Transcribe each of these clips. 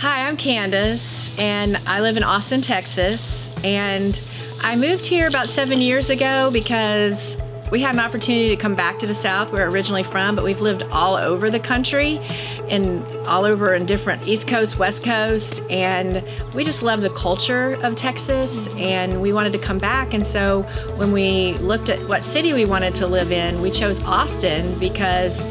Hi, I'm Candace, and I live in Austin, Texas, and I moved here about 7 years ago because we had an opportunity to come back to the South where we're originally from, but we've lived all over the country and all over in different East Coast, West Coast, and we just love the culture of Texas, and we wanted to come back. And so when we looked at what city we wanted to live in, we chose Austin because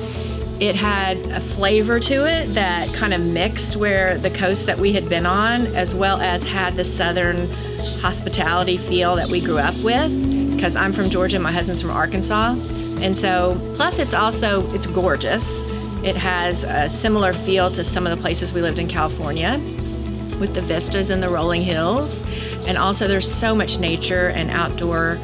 it had a flavor to it that kind of mixed where the coast that we had been on, as well as had the southern hospitality feel that we grew up with, because I'm from Georgia, my husband's from Arkansas. And so, plus it's gorgeous. It has a similar feel to some of the places we lived in California with the vistas and the rolling hills. And also there's so much nature and outdoor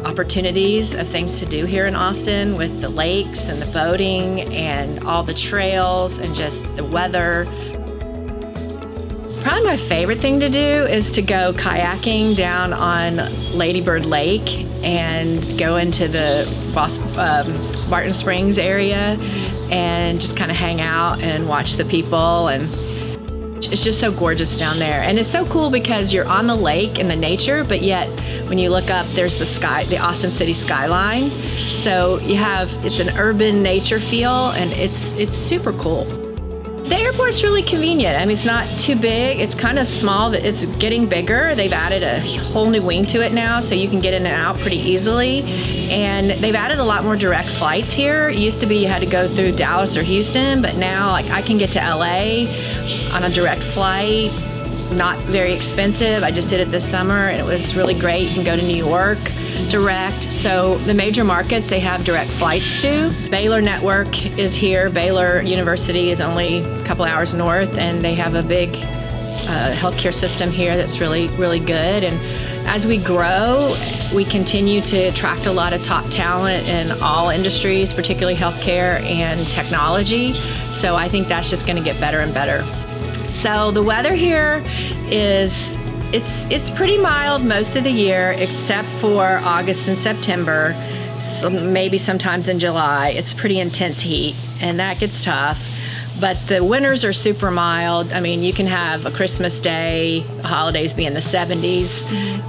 opportunities of things to do here in Austin with the lakes and the boating and all the trails and just the weather. Probably my favorite thing to do is to go kayaking down on Lady Bird Lake and go into the Barton Springs area and just kind of hang out and watch the people, and it's just so gorgeous down there. And it's so cool because you're on the lake in the nature, but yet when you look up, there's the sky, the Austin City skyline. So it's an urban nature feel, and it's super cool. The airport's really convenient. I mean, it's not too big. It's kind of small. It's getting bigger. They've added a whole new wing to it now, so you can get in and out pretty easily. And they've added a lot more direct flights here. It used to be you had to go through Dallas or Houston, but now I can get to LA on a direct flight. Not very expensive. I just did it this summer and it was really great. You can go to New York direct. So the major markets they have direct flights to. Baylor Network is here. Baylor University is only a couple hours north, and they have a big healthcare system here that's really, really good. And as we grow, we continue to attract a lot of top talent in all industries, particularly healthcare and technology. So I think that's just going to get better and better. So the weather here it's pretty mild most of the year, except for August and September, maybe sometimes in July. It's pretty intense heat, and that gets tough. But the winters are super mild. I mean, you can have a Christmas Day, holidays be in the 70s.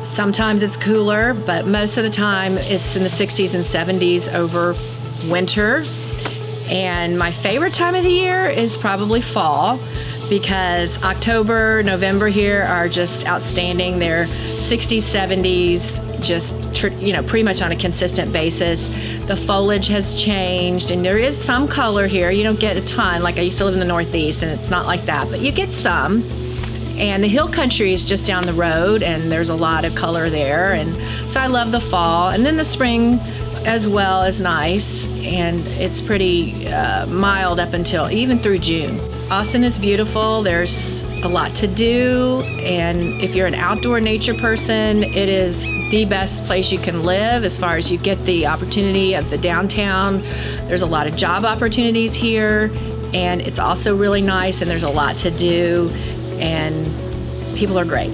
Sometimes it's cooler, but most of the time it's in the 60s and 70s over winter. And my favorite time of the year is probably fall, because October, November here are just outstanding. They're 60s, 70s, just pretty much on a consistent basis. The foliage has changed, and there is some color here. You don't get a ton. Like I used to live in the Northeast, and it's not like that, but you get some. And the hill country is just down the road, and there's a lot of color there. And so I love the fall, and then the spring as well is nice, and it's pretty mild up until even through June. Austin is beautiful. There's a lot to do, and if you're an outdoor nature person, it is the best place you can live as far as you get the opportunity of the downtown. There's a lot of job opportunities here, and it's also really nice, and there's a lot to do, and people are great.